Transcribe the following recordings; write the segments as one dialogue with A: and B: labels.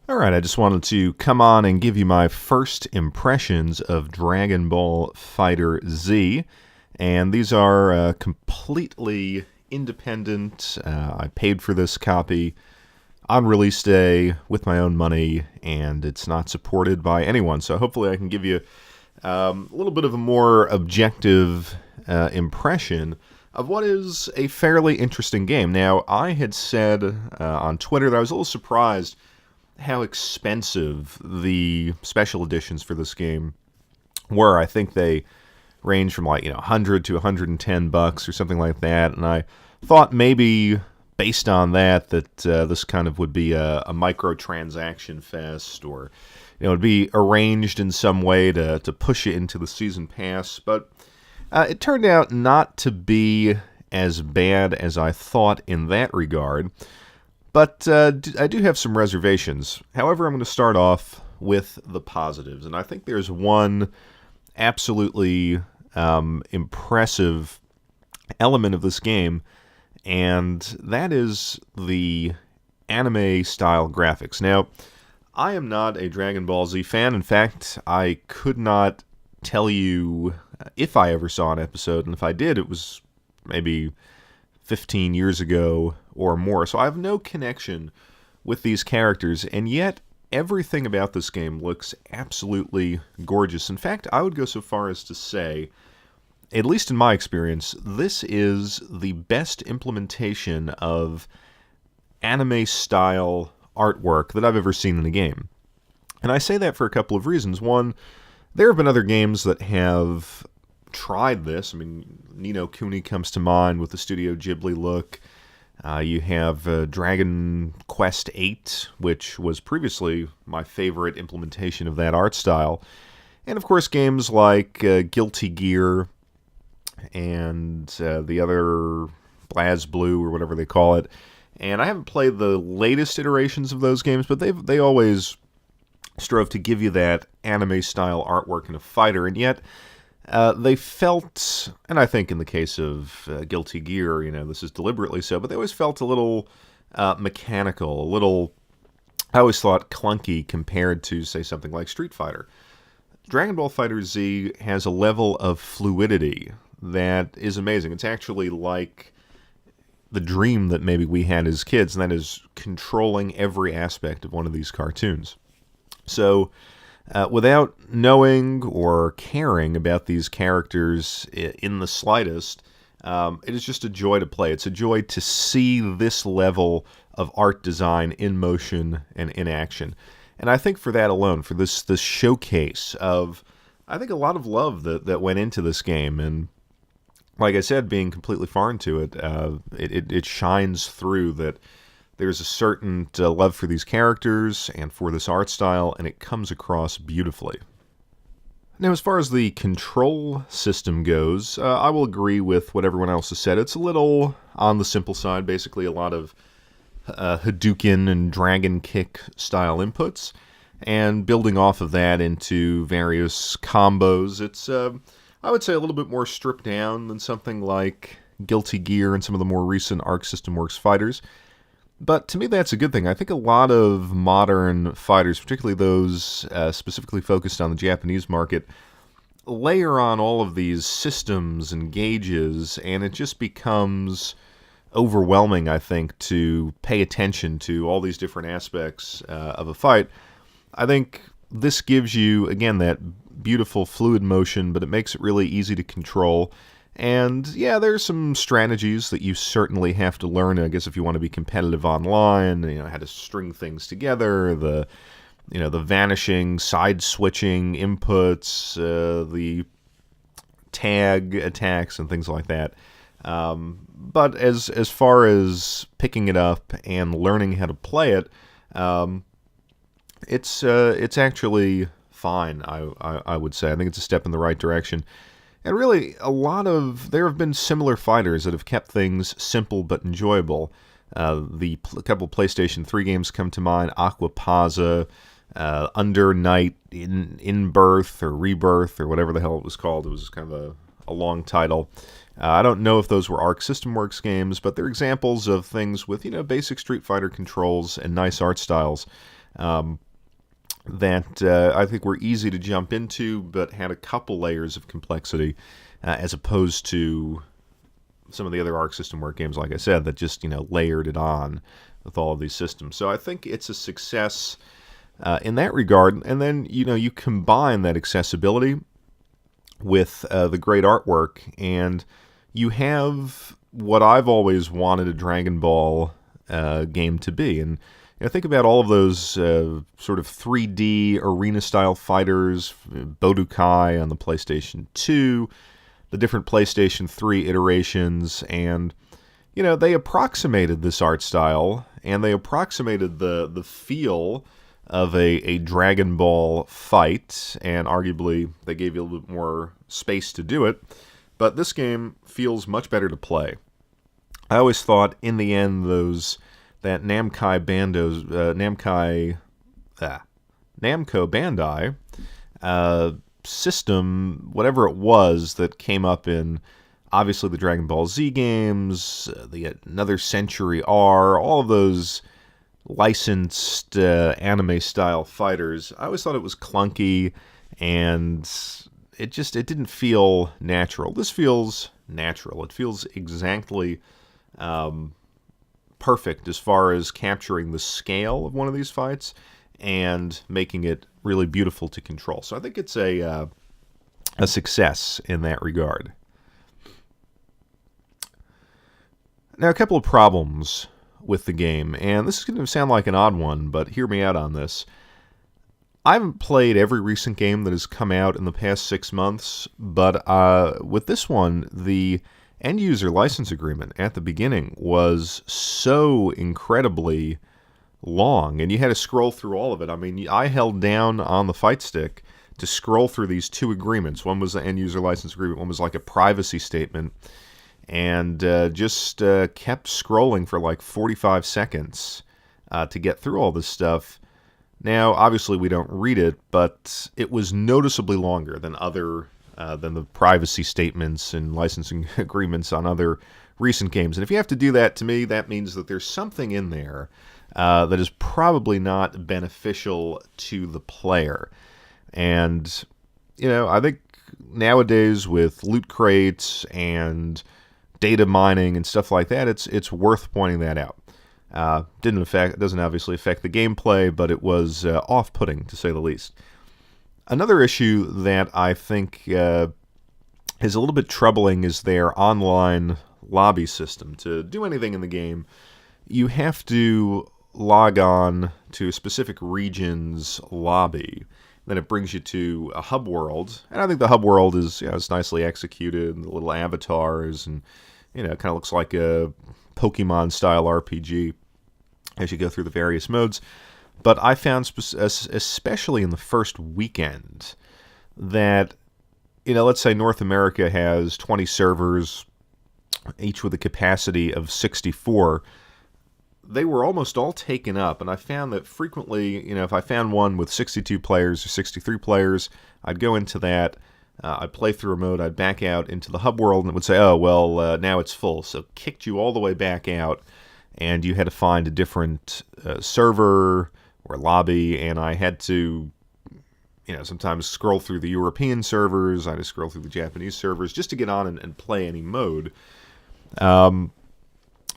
A: Alright, I just wanted to come on and give you my first impressions of Dragon Ball Fighter Z. And these are completely independent. I paid for this copy on release day with my own money, and it's not supported by anyone. So hopefully I can give you a little bit of a more objective impression of what is a fairly interesting game. Now, I had said on Twitter that I was a little surprised how expensive the special editions for this game were. I think they range from like 100 to 110 bucks or something like that, and I thought maybe based on that this kind of would be a microtransaction fest, or it would be arranged in some way to push it into the season pass. But it turned out not to be as bad as I thought in that regard. But I do have some reservations. However, I'm going to start off with the positives. And I think there's one absolutely impressive element of this game, and that is the anime-style graphics. Now, I am not a Dragon Ball Z fan. In fact, I could not tell you if I ever saw an episode, and if I did, it was maybe 15 years ago or more. So I have no connection with these characters, and yet everything about this game looks absolutely gorgeous. In fact, I would go so far as to say, at least in my experience, this is the best implementation of anime-style artwork that I've ever seen in a game. And I say that for a couple of reasons. One, there have been other games that have tried this. I mean, Ni no Kuni comes to mind with the Studio Ghibli look. You have Dragon Quest VIII, which was previously my favorite implementation of that art style. And of course, games like Guilty Gear and the other BlazBlue, or whatever they call it. And I haven't played the latest iterations of those games, but they always strove to give you that anime-style artwork in a fighter, and yet they felt, and I think in the case of Guilty Gear, this is deliberately so, but they always felt a little mechanical, a little, I always thought, clunky compared to, say, something like Street Fighter. Dragon Ball FighterZ has a level of fluidity that is amazing. It's actually like the dream that maybe we had as kids, and that is controlling every aspect of one of these cartoons. So, without knowing or caring about these characters in the slightest, it is just a joy to play. It's a joy to see this level of art design in motion and in action. And I think for that alone, for this showcase of, I think, a lot of love that went into this game, and like I said, being completely foreign to it, it shines through that there's a certain love for these characters and for this art style, and it comes across beautifully. Now, as far as the control system goes, I will agree with what everyone else has said. It's a little on the simple side, basically a lot of Hadouken and Dragon Kick style inputs, and building off of that into various combos. It's, I would say, a little bit more stripped down than something like Guilty Gear and some of the more recent Arc System Works fighters. But to me, that's a good thing. I think a lot of modern fighters, particularly those specifically focused on the Japanese market, layer on all of these systems and gauges, and it just becomes overwhelming, I think, to pay attention to all these different aspects of a fight. I think this gives you, again, that beautiful fluid motion, but it makes it really easy to control. And yeah, there's some strategies that you certainly have to learn, I guess, if you want to be competitive online, how to string things together, the vanishing, side switching inputs, the tag attacks and things like that. But as far as picking it up and learning how to play it, it's actually fine, I would say. I think it's a step in the right direction. And really, there have been similar fighters that have kept things simple but enjoyable. A couple PlayStation 3 games come to mind: Aquapaza, Under Night, In Birth or Rebirth, or whatever the hell it was called. It was kind of a long title. I don't know if those were Arc System Works games, but they're examples of things with basic Street Fighter controls and nice art styles. that I think were easy to jump into, but had a couple layers of complexity, as opposed to some of the other Arc System Work games, like I said, that just layered it on with all of these systems. So I think it's a success in that regard. And then you combine that accessibility with the great artwork, and you have what I've always wanted a Dragon Ball game to be. And think about all of those sort of 3D arena-style fighters, Budokai on the PlayStation 2, the different PlayStation 3 iterations, and they approximated this art style, and they approximated the feel of a Dragon Ball fight, and arguably they gave you a little bit more space to do it, but this game feels much better to play. I always thought in the end that Namco Bandai system, whatever it was that came up in obviously the Dragon Ball Z games, the Another Century R, all of those licensed anime-style fighters, I always thought it was clunky, and it didn't feel natural. This feels natural. It feels exactly perfect as far as capturing the scale of one of these fights and making it really beautiful to control. So I think it's a success in that regard. Now, a couple of problems with the game, and this is going to sound like an odd one, but hear me out on this. I haven't played every recent game that has come out in the past 6 months, but with this one, the end-user license agreement at the beginning was so incredibly long, and you had to scroll through all of it. I mean, I held down on the fight stick to scroll through these two agreements. One was the end-user license agreement, one was like a privacy statement, and just kept scrolling for like 45 seconds to get through all this stuff. Now, obviously, we don't read it, but it was noticeably longer than than the privacy statements and licensing agreements on other recent games. And if you have to do that, to me, that means that there's something in there that is probably not beneficial to the player. And, I think nowadays with loot crates and data mining and stuff like that, it's worth pointing that out. It doesn't obviously affect the gameplay, but it was off-putting, to say the least. Another issue that I think is a little bit troubling is their online lobby system. To do anything in the game, you have to log on to a specific region's lobby. Then it brings you to a hub world, and I think the hub world is it's nicely executed, the little avatars, and it kind of looks like a Pokemon-style RPG as you go through the various modes. But I found, especially in the first weekend, that, let's say North America has 20 servers, each with a capacity of 64. They were almost all taken up, and I found that frequently, if I found one with 62 players or 63 players, I'd go into that, I'd play through a mode, I'd back out into the hub world, and it would say, oh, well, now it's full. So it kicked you all the way back out, and you had to find a different server or lobby, and I had to, sometimes scroll through the European servers, I had to scroll through the Japanese servers just to get on and play any mode.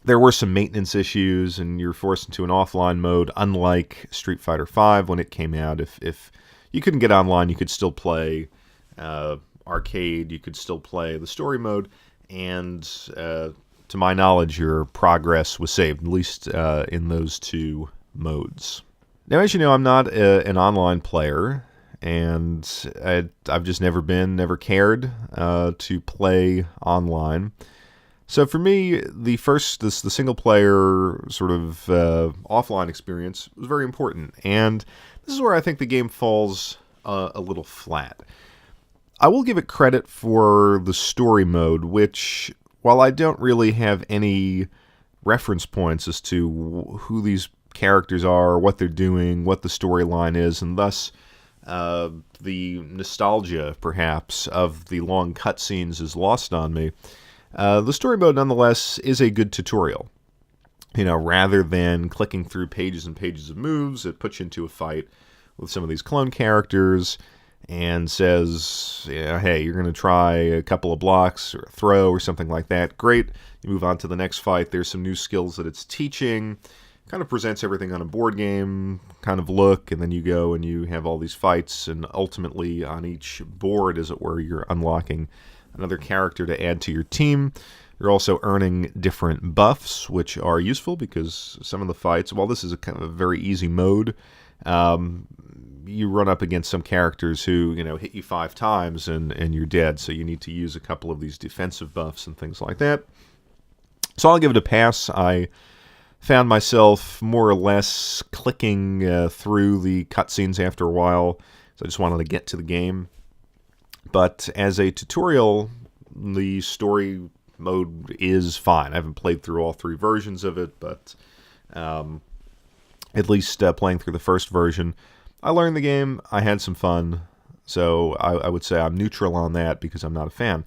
A: There were some maintenance issues, and you're forced into an offline mode, unlike Street Fighter V when it came out. If you couldn't get online, you could still play arcade, you could still play the story mode, and to my knowledge, your progress was saved, at least in those two modes. Now, as you know, I'm not an online player, and I've just never cared to play online. So for me, the single-player sort of offline experience was very important, and this is where I think the game falls a little flat. I will give it credit for the story mode, which, while I don't really have any reference points as to who these characters are, what they're doing, what the storyline is, and thus the nostalgia, perhaps, of the long cutscenes is lost on me. The story mode, nonetheless, is a good tutorial. rather than clicking through pages and pages of moves, it puts you into a fight with some of these clone characters and says, hey, you're going to try a couple of blocks or a throw or something like that. Great. You move on to the next fight. There's some new skills that it's teaching. Kind of presents everything on a board game kind of look, and then you go and you have all these fights, and ultimately on each board, as it were, you're unlocking another character to add to your team. You're also earning different buffs, which are useful because some of the fights, while this is a kind of a very easy mode, you run up against some characters who, hit you 5 times and you're dead, so you need to use a couple of these defensive buffs and things like that. So I'll give it a pass. I found myself more or less clicking through the cutscenes after a while, so I just wanted to get to the game. But as a tutorial, the story mode is fine. I haven't played through all 3 versions of it, but at least playing through the first version, I learned the game, I had some fun, so I would say I'm neutral on that because I'm not a fan.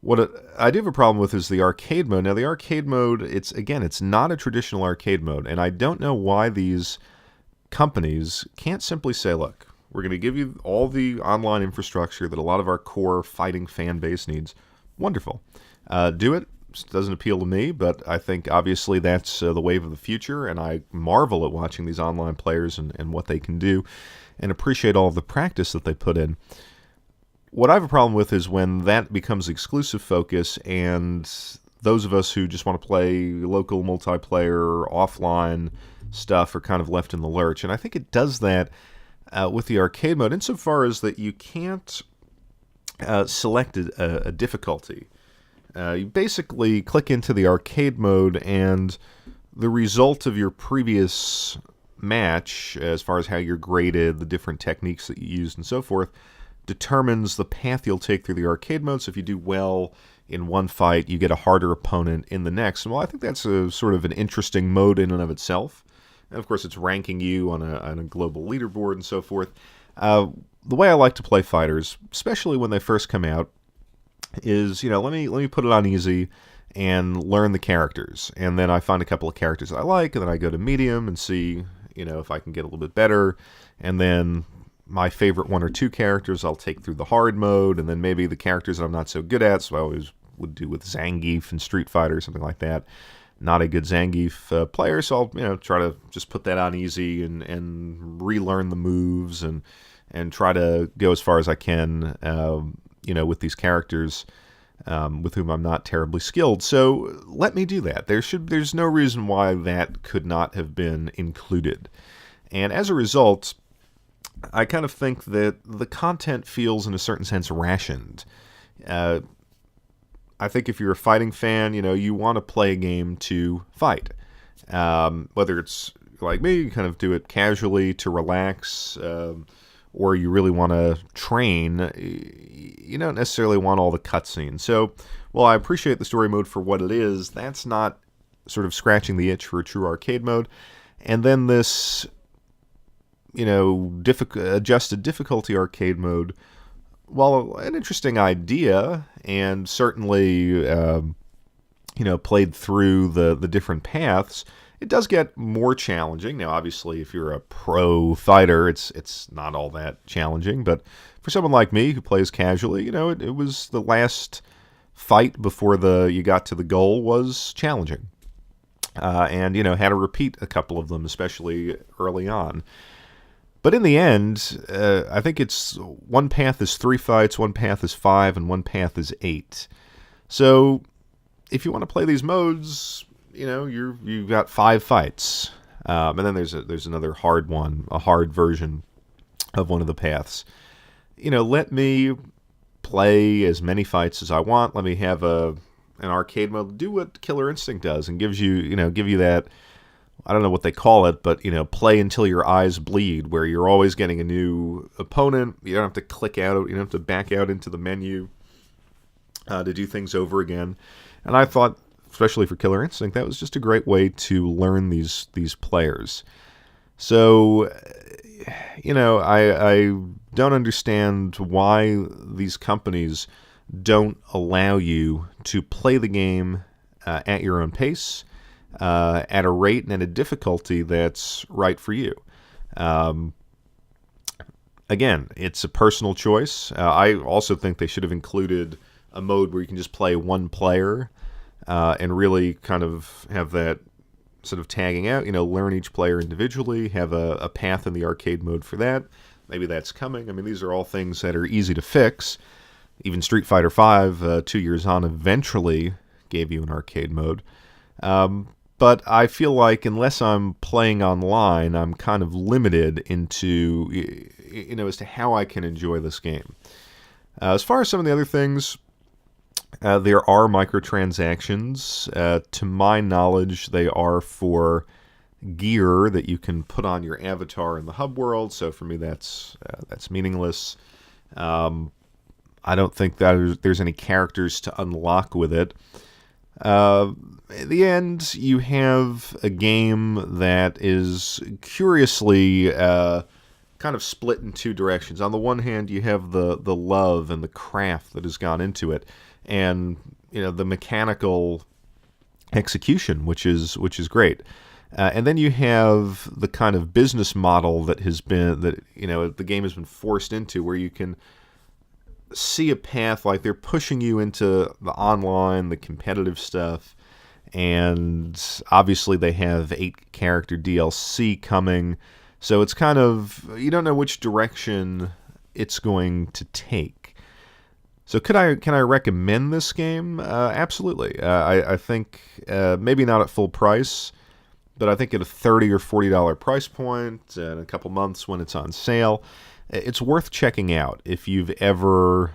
A: What I do have a problem with is the arcade mode. Now, the arcade mode, it's not a traditional arcade mode, and I don't know why these companies can't simply say, look, we're going to give you all the online infrastructure that a lot of our core fighting fan base needs. Wonderful. Do it. It doesn't appeal to me, but I think obviously that's the wave of the future, and I marvel at watching these online players and what they can do, and appreciate all of the practice that they put in. What I have a problem with is when that becomes exclusive focus and those of us who just want to play local multiplayer, offline stuff are kind of left in the lurch. And I think it does that with the arcade mode insofar as that you can't select a difficulty. You basically click into the arcade mode and the result of your previous match, as far as how you're graded, the different techniques that you used and so forth, determines the path you'll take through the arcade mode. So if you do well in one fight, you get a harder opponent in the next. And well, I think that's a sort of an interesting mode in and of itself. And of course, it's ranking you on a global leaderboard and so forth. The way I like to play Fighterz, especially when they first come out, is let me put it on easy and learn the characters, and then I find a couple of characters that I like, and then I go to medium and see if I can get a little bit better, and then my favorite 1 or 2 characters I'll take through the hard mode, and then maybe the characters that I'm not so good at, so I always would do with Zangief and Street Fighter or something like that. Not a good Zangief player, so I'll try to just put that on easy and relearn the moves and try to go as far as I can with these characters with whom I'm not terribly skilled. So let me do that. There's no reason why that could not have been included. And as a result, I kind of think that the content feels, in a certain sense, rationed. I think if you're a fighting fan, you want to play a game to fight. Whether it's like me, you kind of do it casually to relax, or you really want to train, you don't necessarily want all the cutscenes. So, while I appreciate the story mode for what it is, that's not sort of scratching the itch for a true arcade mode. And then this adjusted difficulty arcade mode, while an interesting idea and certainly played through the different paths, it does get more challenging. Now, obviously, if you're a pro fighter, it's not all that challenging, but for someone like me who plays casually, it was the last fight before you got to the goal was challenging, and had to repeat a couple of them, especially early on. But in the end, I think it's one path is 3 fights, one path is 5, and one path is 8. So if you want to play these modes, you've got 5 fights, and then there's another hard one, a hard version of one of the paths. Let me play as many fights as I want. Let me have an arcade mode. Do what Killer Instinct does and give you that. I don't know what they call it, but, play until your eyes bleed, where you're always getting a new opponent. You don't have to click out. You don't have to back out into the menu to do things over again. And I thought, especially for Killer Instinct, that was just a great way to learn these players. So, I don't understand why these companies don't allow you to play the game at your own pace. at a rate and at a difficulty that's right for you. Um, Again, it's a personal choice. I also think they should have included a mode where you can just play one player and really kind of have that sort of tagging out, learn each player individually, have a path in the arcade mode for that. Maybe that's coming. I mean, these are all things that are easy to fix. Even Street Fighter V, 2 years on, eventually gave you an arcade mode. But I feel like unless I'm playing online, I'm kind of limited into, as to how I can enjoy this game. As far as some of the other things, there are microtransactions. To my knowledge, they are for gear that you can put on your avatar in the hub world. So for me, that's meaningless. I don't think that there's any characters to unlock with it. At the end, you have a game that is curiously kind of split in two directions. On the one hand, you have the love and the craft that has gone into it, and the mechanical execution, which is great. And then you have the kind of business model that the game has been forced into, where you can see a path, like they're pushing you into the online, the competitive stuff, and obviously they have 8-character DLC coming, so it's kind of, you don't know which direction it's going to take. So can I recommend this game? Absolutely. I think maybe not at full price, but I think at a $30 or $40 price point, in a couple months when it's on sale, it's worth checking out if you've ever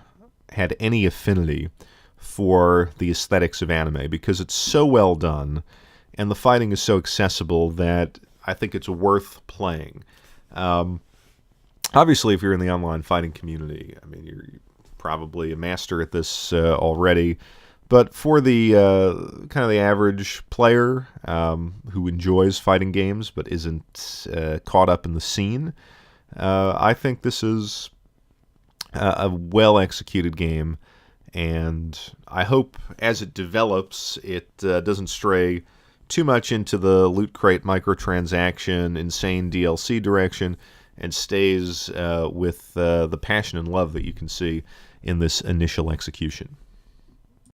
A: had any affinity for the aesthetics of anime, because it's so well done and the fighting is so accessible that I think it's worth playing. Obviously, if you're in the online fighting community, I mean, you're probably a master at this already. But for the kind of the average player who enjoys fighting games but isn't caught up in the scene, I think this is a well-executed game, and I hope as it develops, it doesn't stray too much into the loot crate microtransaction, insane DLC direction, and stays with the passion and love that you can see in this initial execution.